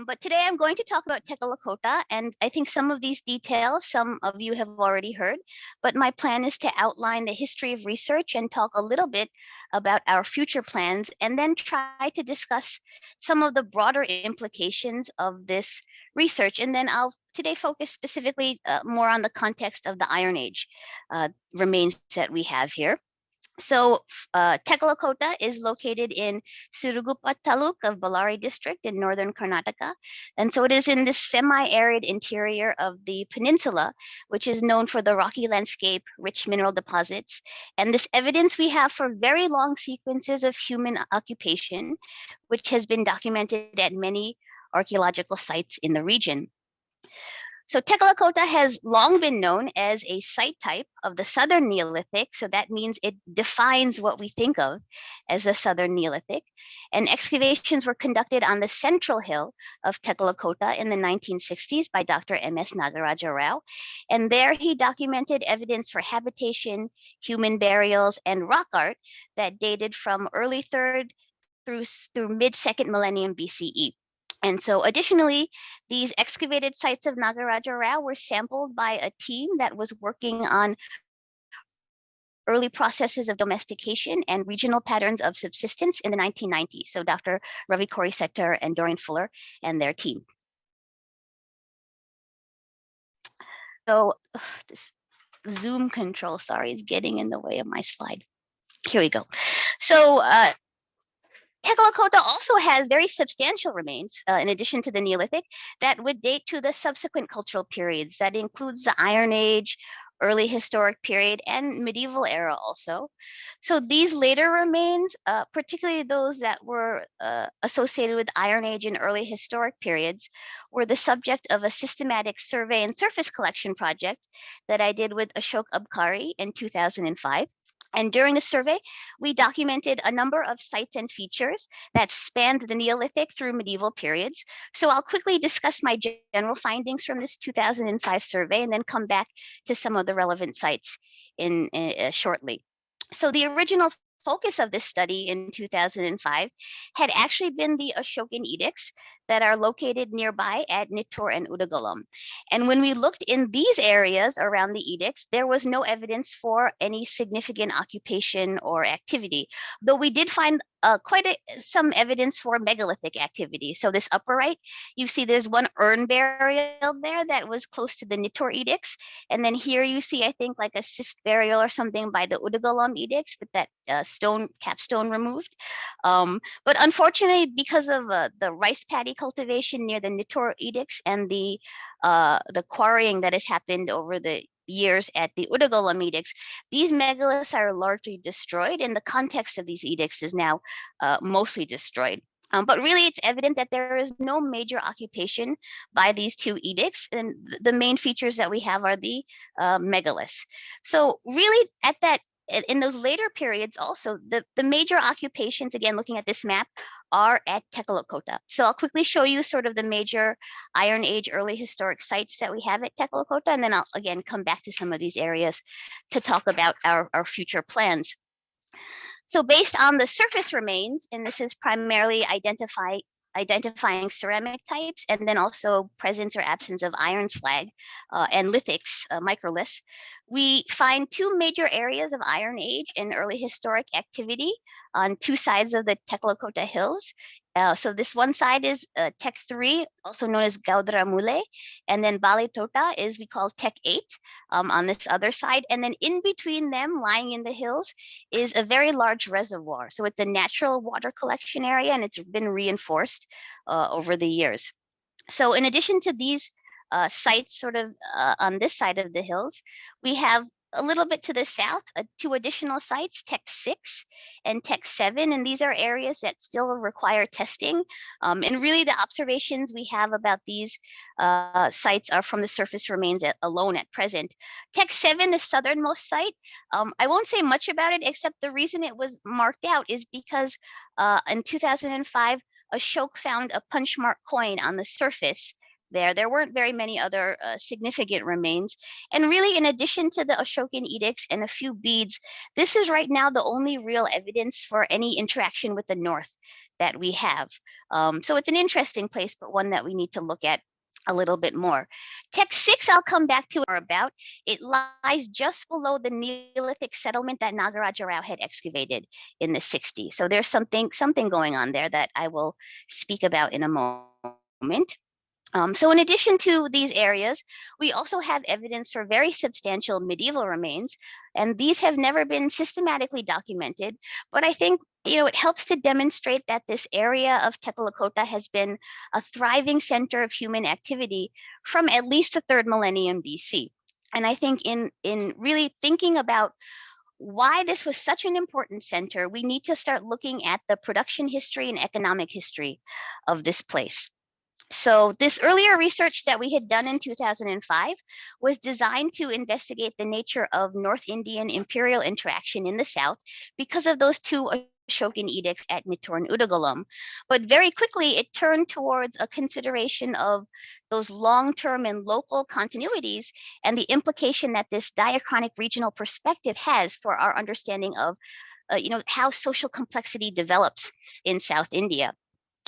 But today I'm going to talk about Tekkalakota, and I think some of these details, some of you have already heard, but my plan is to outline the history of research and talk a little bit about our future plans, and then try to discuss some of the broader implications of this research. And then I'll today focus specifically more on the context of the Iron Age remains that we have here. So Tekkalakota is located in Siruguppa Taluk of Ballari district in northern Karnataka. And so it is in this semi-arid interior of the peninsula, which is known for the rocky landscape, rich mineral deposits, and this evidence we have for very long sequences of human occupation, which has been documented at many archaeological sites in the region. So Tekkalakota has long been known as a site type of the Southern Neolithic. So that means it defines what we think of as the Southern Neolithic. And excavations were conducted on the central hill of Tekkalakota in the 1960s by Dr. M.S. Nagaraja Rao. And there he documented evidence for habitation, human burials, and rock art that dated from early third through mid-second millennium BCE. And so additionally, these excavated sites of Nagaraja Rao were sampled by a team that was working on early processes of domestication and regional patterns of subsistence in the 1990s. So Dr. Ravi Korisetter and Dorian Fuller and their team. So this Zoom control, sorry, is getting in the way of my slide. Here we go. So Tekkalakota also has very substantial remains, in addition to the Neolithic, that would date to the subsequent cultural periods. That includes the Iron Age, early historic period, and medieval era also. So these later remains, particularly those that were associated with Iron Age and early historic periods, were the subject of a systematic survey and surface collection project that I did with Ashok Abkari in 2005. And during the survey, we documented a number of sites and features that spanned the Neolithic through medieval periods. So I'll quickly discuss my general findings from this 2005 survey and then come back to some of the relevant sites shortly. So the original focus of this study in 2005 had actually been the Ashokan edicts that are located nearby at Nittor and Udagolam. And when we looked in these areas around the edicts, there was no evidence for any significant occupation or activity, though we did find some evidence for megalithic activity. So this upper right, you see there's one urn burial there that was close to the Nittor edicts. And then here you see, I think, like a cyst burial or something by the Udagolam edicts with that capstone removed. But unfortunately, because of the rice paddy cultivation near the Nittor edicts and the quarrying that has happened over the years at the Udagolam edicts, these megaliths are largely destroyed, and the context of these edicts is now mostly destroyed. But really, it's evident that there is no major occupation by these two edicts, and the main features that we have are the megaliths. So really, in those later periods also, the major occupations, again, looking at this map, are at Tekkalakota. So I'll quickly show you sort of the major Iron Age early historic sites that we have at Tekkalakota, and then I'll again come back to some of these areas to talk about our future plans. So based on the surface remains, and this is primarily identifying ceramic types, and then also presence or absence of iron slag and lithics, microliths, we find two major areas of Iron Age and early historic activity on two sides of the Tekkalakota Hills. So this one side is Tek 3, also known as Gaudra Mule, and then Bali Tota is we call Tek 8 on this other side. And then in between them, lying in the hills, is a very large reservoir. So it's a natural water collection area, and it's been reinforced over the years. So in addition to these sites sort of on this side of the hills, we have a little bit to the south, two additional sites, Tek 6 and Tek 7, and these are areas that still require testing. And really the observations we have about these sites are from the surface remains alone at present. Tek 7, the southernmost site, I won't say much about it, except the reason it was marked out is because in 2005, Ashok found a punch mark coin on the surface there. There weren't very many other significant remains. And really, in addition to the Ashokan edicts and a few beads, this is right now the only real evidence for any interaction with the north that we have. So it's an interesting place, but one that we need to look at a little bit more. Tech 6, I'll come back to more about. It lies just below the Neolithic settlement that Nagaraja Rao had excavated in the 60s. So there's something going on there that I will speak about in a moment. So in addition to these areas, we also have evidence for very substantial medieval remains, and these have never been systematically documented. But I think it helps to demonstrate that this area of Tekkalakota has been a thriving center of human activity from at least the 3rd millennium BC. And I think in really thinking about why this was such an important center, we need to start looking at the production history and economic history of this place. So this earlier research that we had done in 2005 was designed to investigate the nature of North Indian imperial interaction in the south because of those two Ashokan edicts at Nittor and Udagulam. But very quickly, it turned towards a consideration of those long-term and local continuities and the implication that this diachronic regional perspective has for our understanding of how social complexity develops in South India.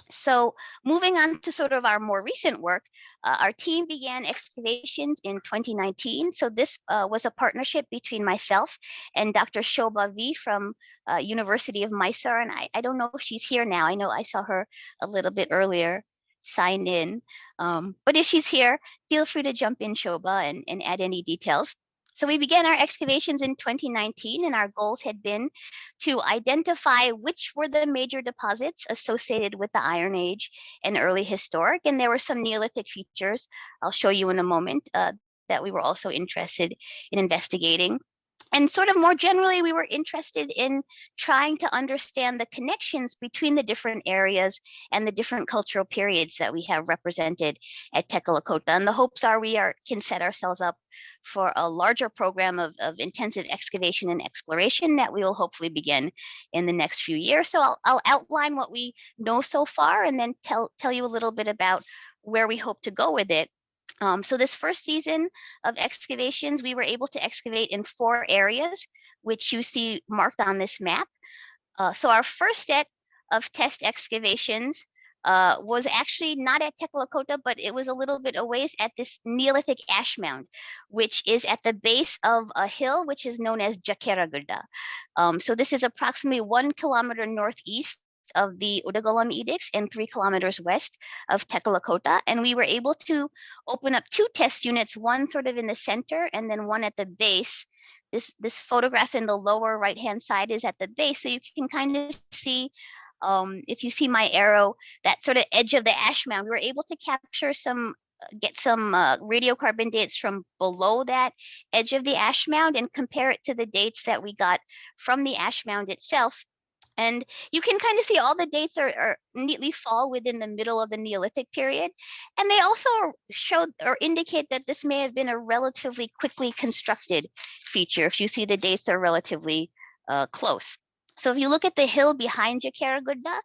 So moving on to sort of our more recent work, our team began excavations in 2019. So this was a partnership between myself and Dr. Shobha V from University of Mysore. And I don't know if she's here now. I know I saw her a little bit earlier signed in. But if she's here, feel free to jump in, Shobha, and add any details. So we began our excavations in 2019, and our goals had been to identify which were the major deposits associated with the Iron Age and early historic. And there were some Neolithic features I'll show you in a moment that we were also interested in investigating. And sort of more generally, we were interested in trying to understand the connections between the different areas and the different cultural periods that we have represented at Tekkalakota. And the hopes are can set ourselves up for a larger program of intensive excavation and exploration that we will hopefully begin in the next few years. So I'll outline what we know so far and then tell you a little bit about where we hope to go with it. So this first season of excavations, we were able to excavate in 4 areas, which you see marked on this map. So our first set of test excavations was actually not at Tekkalakota, but it was a little bit a ways at this Neolithic ash mound, which is at the base of a hill, which is known as Jakeragudda. So this is approximately 1 kilometer northeast of the Udagulam edicts and 3 kilometers west of Tekkalakota. And we were able to open up 2 test units, one sort of in the center and then one at the base. This photograph in the lower right-hand side is at the base. So you can kind of see, if you see my arrow, that sort of edge of the ash mound, we were able to capture get some radiocarbon dates from below that edge of the ash mound and compare it to the dates that we got from the ash mound itself. And you can kind of see all the dates are neatly fall within the middle of the Neolithic period. And they also show or indicate that this may have been a relatively quickly constructed feature. If you see the dates are relatively close. So if you look at the hill behind Jakeragudda,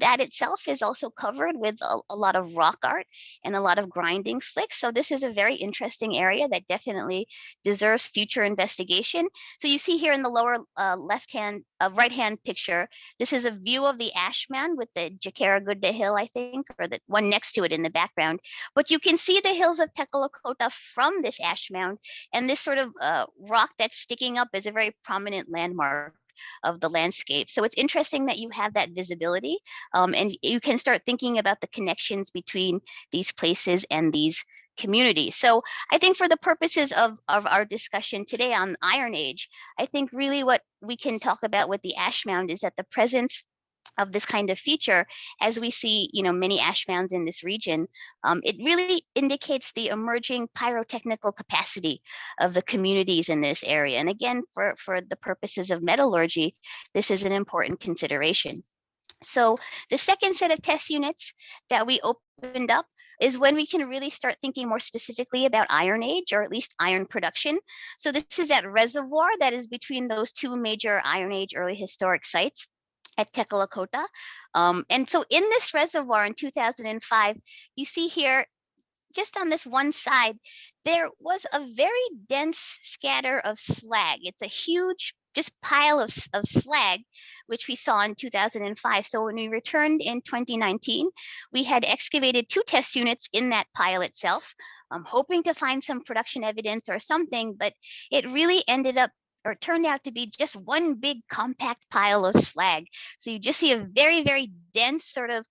that itself is also covered with a lot of rock art and a lot of grinding slicks. So this is a very interesting area that definitely deserves future investigation. So you see here in the lower right-hand picture, this is a view of the ash mound with the Jakeragudda hill, I think, or the one next to it in the background. But you can see the hills of Tekkalakota from this ash mound, and this sort of rock that's sticking up is a very prominent landmark of the landscape. So it's interesting that you have that visibility, and you can start thinking about the connections between these places and these communities. So I think for the purposes of our discussion today on Iron Age, I think really what we can talk about with the ash mound is that the presence of this kind of feature, as we see, many ash mounds in this region, it really indicates the emerging pyrotechnical capacity of the communities in this area. And again, for the purposes of metallurgy, this is an important consideration. So the second set of test units that we opened up is when we can really start thinking more specifically about Iron Age, or at least iron production. So this is that reservoir that is between those 2 major Iron Age early historic sites at Tekkalakota. And so in this reservoir in 2005, you see here just on this one side, there was a very dense scatter of slag. It's a huge just pile of slag, which we saw in 2005. So when we returned in 2019, we had excavated 2 test units in that pile itself, hoping to find some production evidence or something, but it really ended up or turned out to be just one big compact pile of slag. So you just see a very, very dense sort of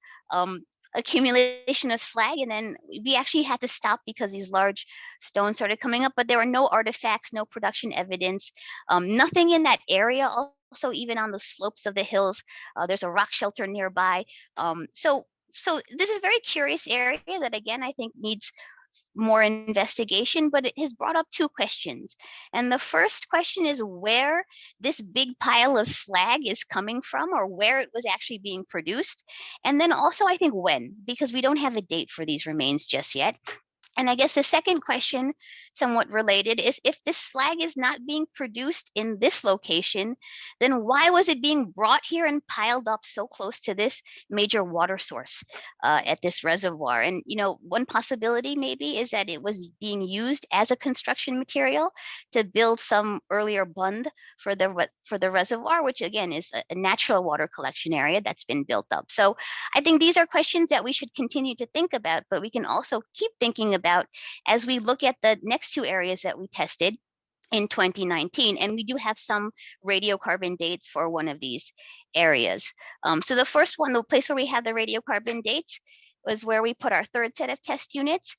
accumulation of slag, and then we actually had to stop because these large stones started coming up, but there were no artifacts, no production evidence, nothing in that area. Also, even on the slopes of the hills, there's a rock shelter nearby. So this is a very curious area that, again, I think needs more investigation, but it has brought up 2 questions. And the first question is where this big pile of slag is coming from, or where it was actually being produced. And then also, I think, when, because we don't have a date for these remains just yet. And I guess the second question, somewhat related, is if this slag is not being produced in this location, then why was it being brought here and piled up so close to this major water source at this reservoir? And, one possibility maybe is that it was being used as a construction material to build some earlier bund for the reservoir, which again is a natural water collection area that's been built up. So I think these are questions that we should continue to think about, but we can also keep thinking about as we look at the next 2 areas that we tested in 2019. And we do have some radiocarbon dates for one of these areas. So the first one, the place where we have the radiocarbon dates, was where we put our 3rd set of test units,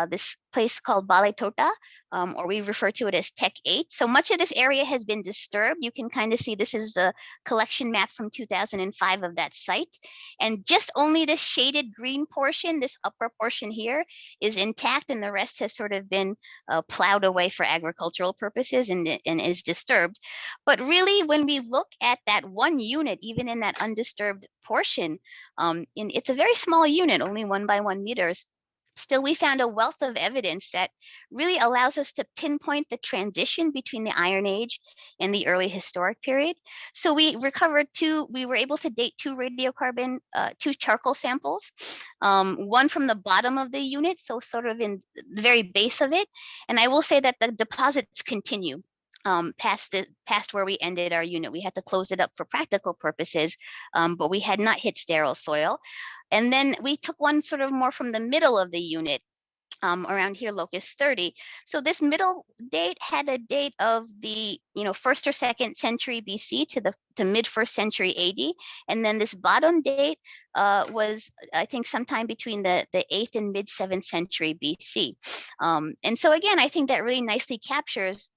this place called Baletota, or we refer to it as Tech 8. So much of this area has been disturbed. You can kind of see this is the collection map from 2005 of that site. And just only this shaded green portion, this upper portion here, is intact, and the rest has sort of been plowed away for agricultural purposes and is disturbed. But really, when we look at that one unit, even in that undisturbed portion, it's a very small unit, only 1 by 1 meters. Still, we found a wealth of evidence that really allows us to pinpoint the transition between the Iron Age and the early historic period. So we were able to date 2 radiocarbon, 2 charcoal samples, one from the bottom of the unit, so sort of in the very base of it. And I will say that the deposits continue past where we ended our unit. We had to close it up for practical purposes, but we had not hit sterile soil. And then we took one sort of more from the middle of the unit, around here, locus 30. So this middle date had a date of the 1st or 2nd century BC to mid 1st century AD, and then this bottom date was, I think, sometime between the 8th and mid 7th century BC. And so again, I think that really nicely captures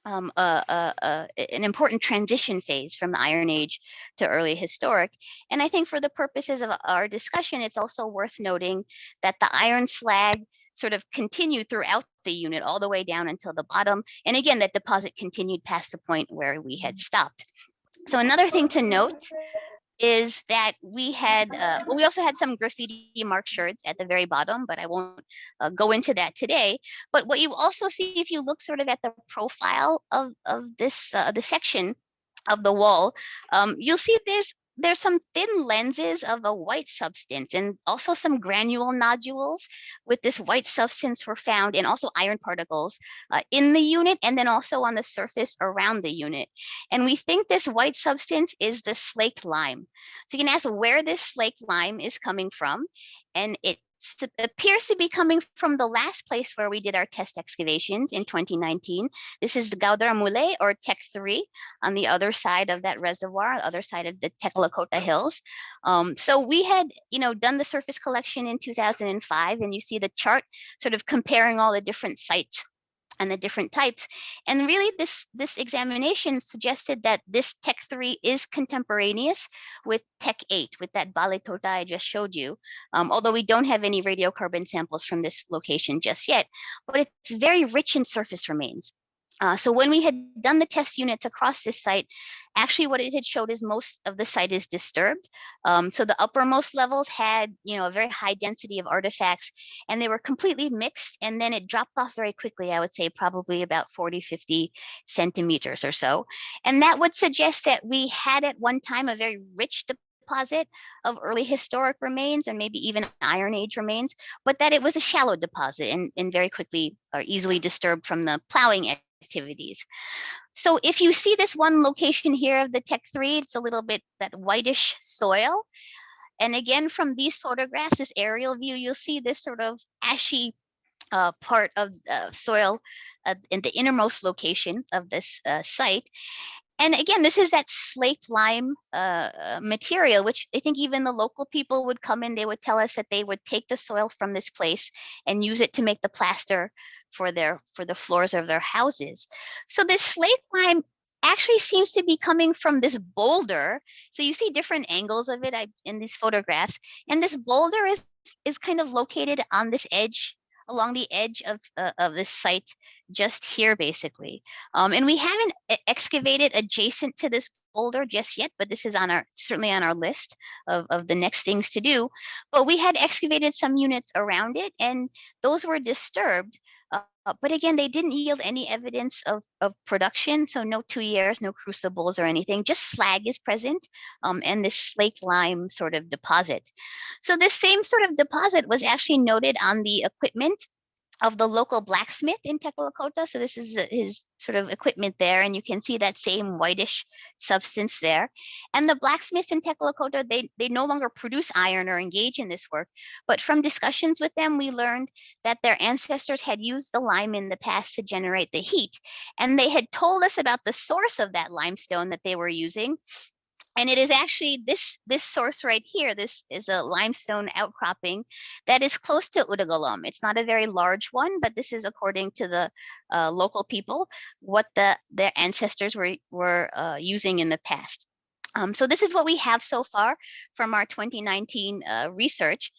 an important transition phase from the Iron Age to early historic. And I think for the purposes of our discussion, it's also worth noting that the iron slag sort of continued throughout the unit all the way down until the bottom. And again, that deposit continued past the point where we had stopped. So another thing to note is that we also had some graffiti marked sherds at the very bottom, but I won't go into that today. But what you also see if you look sort of at the profile of this the section of the wall, you'll see there's some thin lenses of a white substance, and also some granule nodules with this white substance were found, and also iron particles in the unit, and then also on the surface around the unit. And we think this white substance is the slaked lime. So you can ask where this slaked lime is coming from, and it appears to be coming from the last place where we did our test excavations in 2019. This is the Gaudramule, or Tech 3, on the other side of that reservoir, the other side of the Tekkalakota hills. So we had, done the surface collection in 2005, and you see the chart sort of comparing all the different sites and the different types. And really this examination suggested that this Tech 3 is contemporaneous with Tech 8, with that Baletota I just showed you, although we don't have any radiocarbon samples from this location just yet, but it's very rich in surface remains. So when we had done the test units across this site, actually what it had showed is most of the site is disturbed. So the uppermost levels had, a very high density of artifacts, and they were completely mixed, and then it dropped off very quickly, I would say probably about 40, 50 centimeters or so. And that would suggest that we had at one time a very rich deposit deposit of early historic remains and maybe even Iron Age remains, but that it was a shallow deposit and very quickly or easily disturbed from the plowing activities. So if you see this one location here of the Tech 3, it's a little bit that whitish soil. And again, from these photographs, this aerial view, you'll see this sort of ashy part of soil in the innermost location of this site. And again, this is that slate lime material, which I think even the local people would come in, they would tell us that they would take the soil from this place and use it to make the plaster for the floors of their houses. So this slate lime actually seems to be coming from this boulder. So you see different angles of it in these photographs, and this boulder is kind of located on this edge, along the edge of this site just here, basically. And we haven't excavated adjacent to this boulder just yet, but this is certainly on our list of the next things to do. But we had excavated some units around it, and those were disturbed. But again, they didn't yield any evidence of production, so no tuyers, no crucibles or anything, just slag is present, and this slate lime sort of deposit. So this same sort of deposit was actually noted on the equipment of the local blacksmith in Tekkalakota. So this is his sort of equipment there, and you can see that same whitish substance there. And the blacksmiths in Tekkalakota, they no longer produce iron or engage in this work, but from discussions with them, we learned that their ancestors had used the lime in the past to generate the heat. And they had told us about the source of that limestone that they were using, and it is actually this source right here. This is a limestone outcropping that is close to Udagalom. It's not a very large one, but this is according to the local people what their ancestors were using in the past. So this is what we have so far from our 2019 research.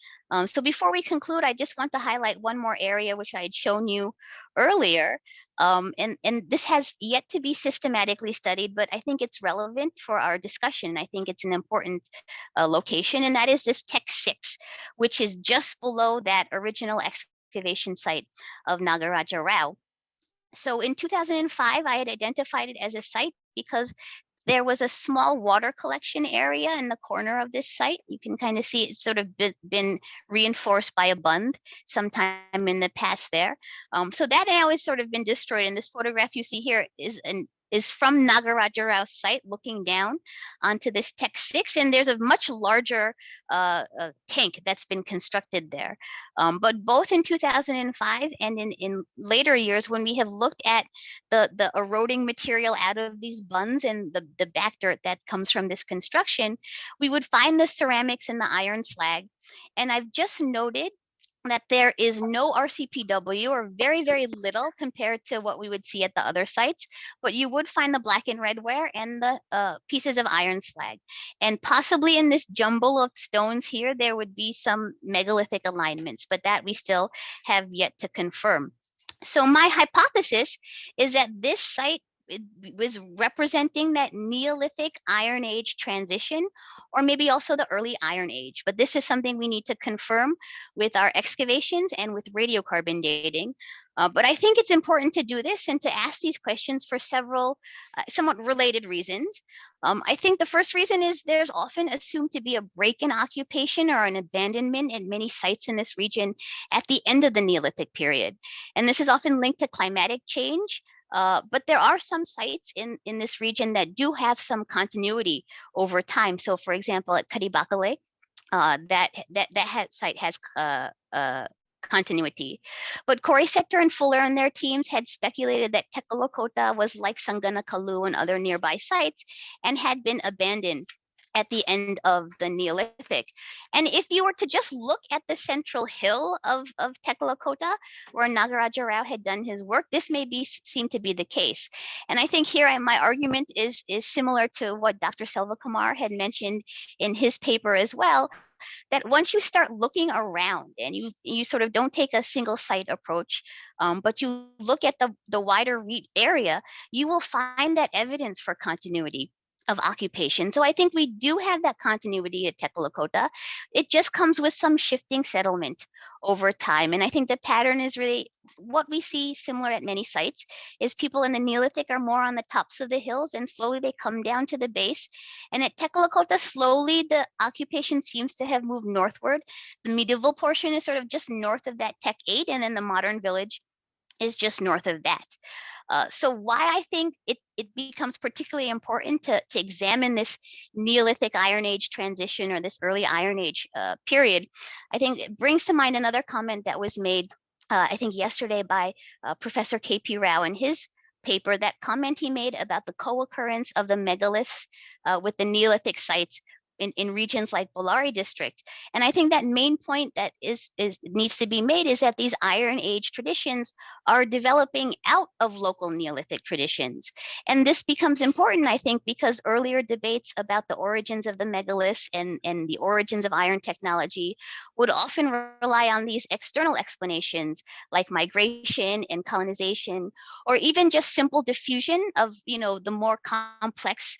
So before we conclude, I just want to highlight one more area which I had shown you earlier. And this has yet to be systematically studied, but I think it's relevant for our discussion. I think it's an important location, and that is this Tech 6, which is just below that original excavation site of Nagaraja Rao. So in 2005, I had identified it as a site because there was a small water collection area in the corner of this site. You can kind of see it's sort of been reinforced by a bund sometime in the past there. So that now has sort of been destroyed. And this photograph you see here is from Nagaraja Rao's site looking down onto this Tech 6, and there's a much larger tank that's been constructed there. But both in 2005 and in later years, when we have looked at the eroding material out of these bunds and the back dirt that comes from this construction, we would find the ceramics and the iron slag. And I've just noted that there is no RCPW, or very, very little compared to what we would see at the other sites, but you would find the black and red ware and the pieces of iron slag. And possibly in this jumble of stones here, there would be some megalithic alignments, but that we still have yet to confirm. So my hypothesis is that this site was representing that Neolithic Iron Age transition, or maybe also the early Iron Age. But this is something we need to confirm with our excavations and with radiocarbon dating. But I think it's important to do this and to ask these questions for several somewhat related reasons. I think the first reason is there's often assumed to be a break in occupation or an abandonment at many sites in this region at the end of the Neolithic period. And this is often linked to climatic change. But there are some sites in this region that do have some continuity over time. So for example, at Karibakale, that site has continuity. But Corey Sector and Fuller and their teams had speculated that Tekkalakota was like Sanganakalu and other nearby sites and had been abandoned at the end of the Neolithic. And if you were to just look at the central hill of Tekkalakota, where Nagaraja Rao had done his work, this may seem to be the case. And I think here my argument is similar to what Dr. Selva Kumar had mentioned in his paper as well, that once you start looking around and you sort of don't take a single site approach, but you look at the wider area, you will find that evidence for continuity. of occupation. So I think we do have that continuity at Tekkalakota. It just comes with some shifting settlement over time. And I think the pattern is really what we see similar at many sites is people in the Neolithic are more on the tops of the hills and slowly they come down to the base. And at Tekkalakota, slowly the occupation seems to have moved northward. The medieval portion is sort of just north of that Tech 8, and then the modern village is just north of that. So why I think it becomes particularly important to examine this Neolithic Iron Age transition or this early Iron Age period, I think it brings to mind another comment that was made, I think yesterday by Professor K.P. Rao in his paper, that comment he made about the co-occurrence of the megaliths with the Neolithic sites in regions like Bellary district. And I think that main point that is needs to be made is that these Iron Age traditions are developing out of local Neolithic traditions. And this becomes important, I think, because earlier debates about the origins of the megaliths and the origins of iron technology would often rely on these external explanations like migration and colonization, or even just simple diffusion of, the more complex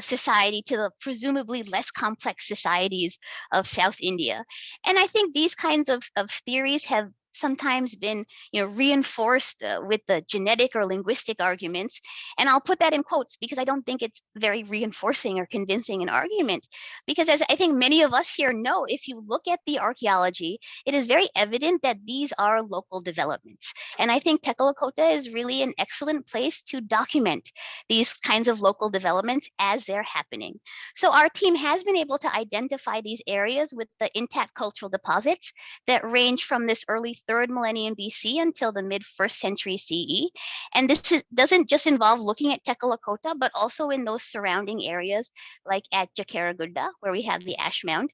society to the presumably less complex societies of South India. And I think these kinds of theories have sometimes been reinforced with the genetic or linguistic arguments, and I'll put that in quotes because I don't think it's very reinforcing or convincing an argument, because as I think many of us here know, if you look at the archaeology, it is very evident that these are local developments. And I think Tekkalakota is really an excellent place to document these kinds of local developments as they're happening. So our team has been able to identify these areas with the intact cultural deposits that range from this early 3rd millennium BC until the mid 1st century CE. And doesn't just involve looking at Tekkalakota, but also in those surrounding areas like at Jakaragudda, where we have the ash mound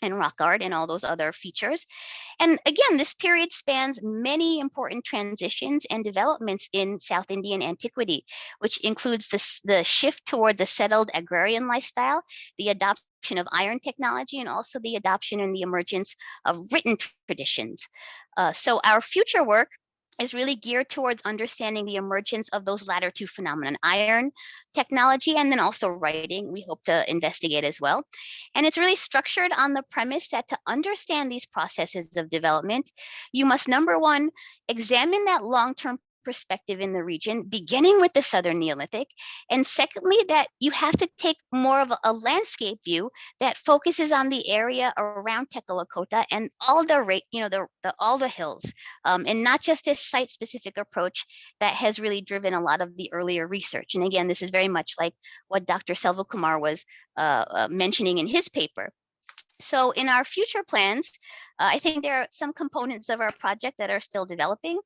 and rock art and all those other features. And again, this period spans many important transitions and developments in South Indian antiquity, which includes the shift towards a settled agrarian lifestyle, the adoption of iron technology, and also the adoption and the emergence of written traditions. So our future work is really geared towards understanding the emergence of those latter two phenomena, iron technology and then also writing, we hope to investigate as well. And it's really structured on the premise that to understand these processes of development, you must, number one, examine that long-term perspective in the region, beginning with the Southern Neolithic. And secondly, that you have to take more of a landscape view that focuses on the area around Tekkalakota and all all the hills, and not just this site-specific approach that has really driven a lot of the earlier research. And again, this is very much like what Dr. Selvakumar was mentioning in his paper. So in our future plans, I think there are some components of our project that are still developing.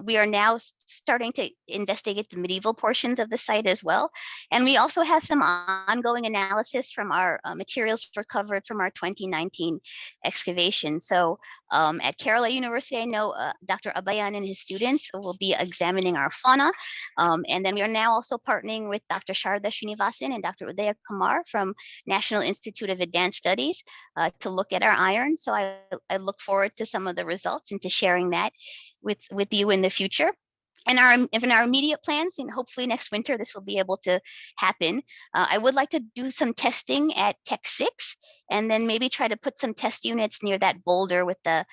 We are now starting to investigate the medieval portions of the site as well. And we also have some ongoing analysis from our materials recovered from our 2019 excavation. So at Kerala University, I know Dr. Abayan and his students will be examining our fauna. And then we are now also partnering with Dr. Sharda Srinivasan and Dr. Udaya Kumar from National Institute of Advanced Studies to look at our iron. So I look forward to some of the results and to sharing that with you in the future. And in our immediate plans, and hopefully next winter this will be able to happen, I would like to do some testing at Tech 6, and then maybe try to put some test units near that boulder with the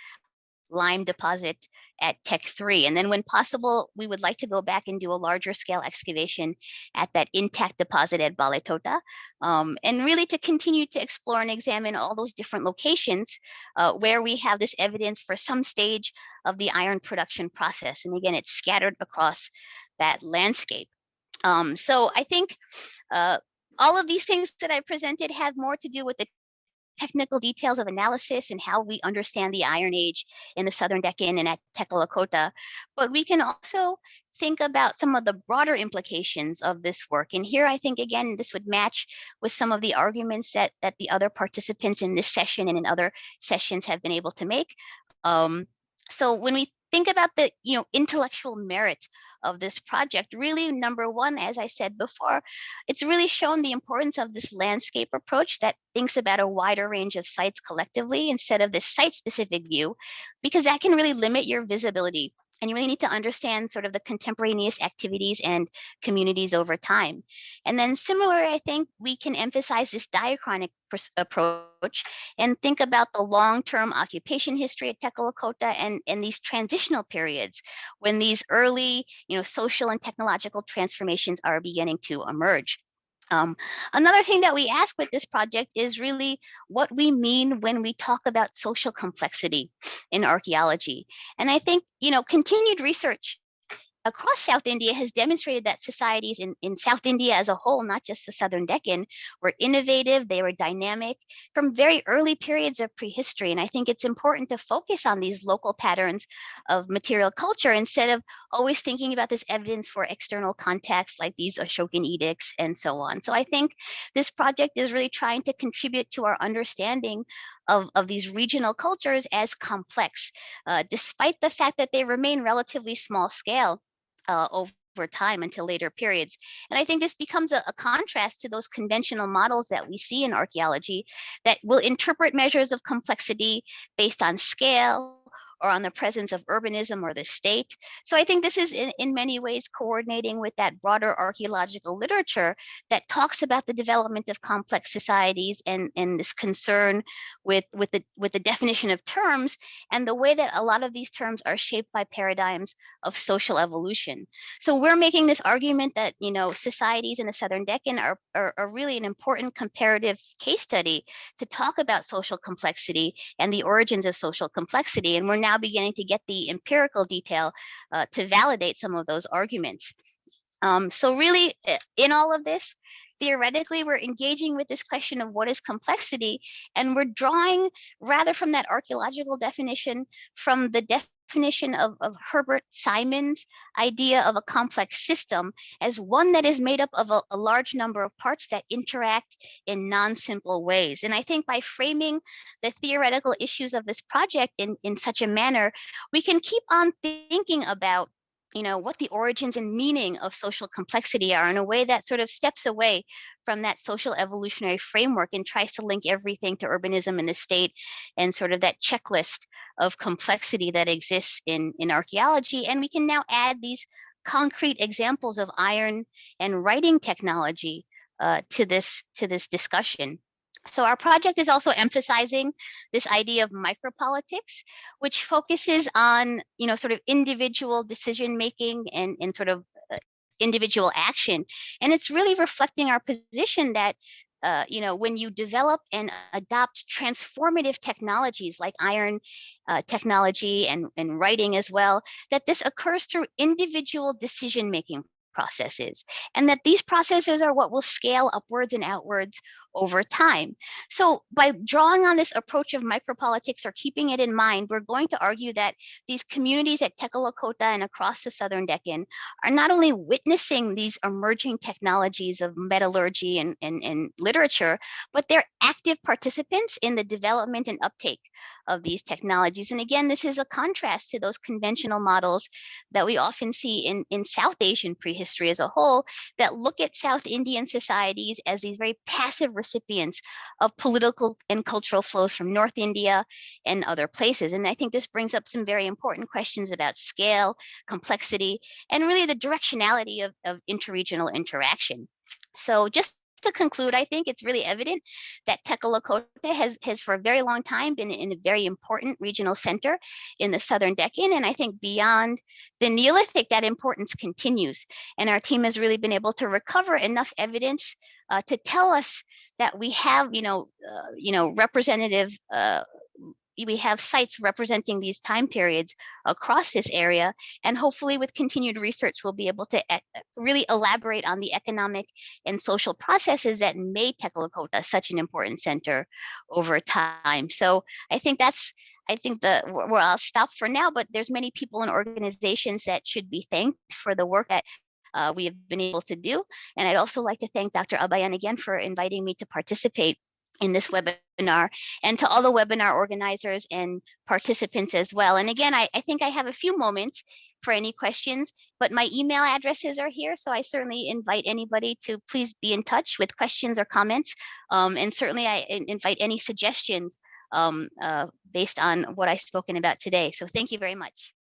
lime deposit at Tech 3. And then when possible, we would like to go back and do a larger scale excavation at that intact deposit at Baletota, and really to continue to explore and examine all those different locations where we have this evidence for some stage of the iron production process. And again, it's scattered across that landscape. So I think all of these things that I presented have more to do with the technical details of analysis and how we understand the Iron Age in the Southern Deccan and at Tekkalakota, but we can also think about some of the broader implications of this work. And here I think, again, this would match with some of the arguments that the other participants in this session and in other sessions have been able to make. So when we think about the intellectual merit of this project, really, number one, as I said before, it's really shown the importance of this landscape approach that thinks about a wider range of sites collectively instead of this site-specific view, because that can really limit your visibility And you really need to understand sort of the contemporaneous activities and communities over time. And then similarly, I think we can emphasize this diachronic approach and think about the long-term occupation history at Tekkalakota and these transitional periods when these early, social and technological transformations are beginning to emerge. Another thing that we ask with this project is really what we mean when we talk about social complexity in archaeology. And I think, continued research across South India has demonstrated that societies in South India as a whole, not just the Southern Deccan, were innovative, they were dynamic from very early periods of prehistory. And I think it's important to focus on these local patterns of material culture instead of always thinking about this evidence for external contexts like these Ashokan edicts and so on. So I think this project is really trying to contribute to our understanding of these regional cultures as complex, despite the fact that they remain relatively small scale over time until later periods. And I think this becomes a contrast to those conventional models that we see in archaeology that will interpret measures of complexity based on scale or on the presence of urbanism or the state. So I think this is in many ways coordinating with that broader archaeological literature that talks about the development of complex societies and this concern with the definition of terms and the way that a lot of these terms are shaped by paradigms of social evolution. So we're making this argument that societies in the Southern Deccan are really an important comparative case study to talk about social complexity and the origins of social complexity. And we're now beginning to get the empirical detail to validate some of those arguments. So really, in all of this, theoretically, we're engaging with this question of what is complexity, and we're drawing rather from that archaeological definition, from the definition of Herbert Simon's idea of a complex system as one that is made up of a large number of parts that interact in non-simple ways. And I think by framing the theoretical issues of this project in such a manner, we can keep on thinking about what the origins and meaning of social complexity are in a way that sort of steps away from that social evolutionary framework and tries to link everything to urbanism in the state and sort of that checklist of complexity that exists in archaeology. And we can now add these concrete examples of iron and writing technology to this discussion. So our project is also emphasizing this idea of micropolitics, which focuses on, sort of individual decision making and sort of individual action. And it's really reflecting our position that, when you develop and adopt transformative technologies like iron technology and writing as well, that this occurs through individual decision making processes, and that these processes are what will scale upwards and outwards over time. So by drawing on this approach of micropolitics or keeping it in mind, we're going to argue that these communities at Tekkalakota and across the Southern Deccan are not only witnessing these emerging technologies of metallurgy and literature, but they're active participants in the development and uptake of these technologies. And again, this is a contrast to those conventional models that we often see in South Asian prehistory as a whole, that look at South Indian societies as these very passive recipients of political and cultural flows from North India and other places. And I think this brings up some very important questions about scale, complexity, and really the directionality of interregional interaction. So just to conclude, I think it's really evident that Tekkalakota has for a very long time been in a very important regional center in the Southern Deccan. And I think beyond the Neolithic, that importance continues. And our team has really been able to recover enough evidence to tell us that we have, representative we have sites representing these time periods across this area. And hopefully with continued research, we'll be able to really elaborate on the economic and social processes that made Tekkalakota such an important center over time. So I think where I'll stop for now, but there's many people and organizations that should be thanked for the work that we have been able to do. And I'd also like to thank Dr. Abayan again for inviting me to participate in this webinar, and to all the webinar organizers and participants as well. And again, I think I have a few moments for any questions, but my email addresses are here. So I certainly invite anybody to please be in touch with questions or comments. And certainly I invite any suggestions based on what I've spoken about today. So thank you very much.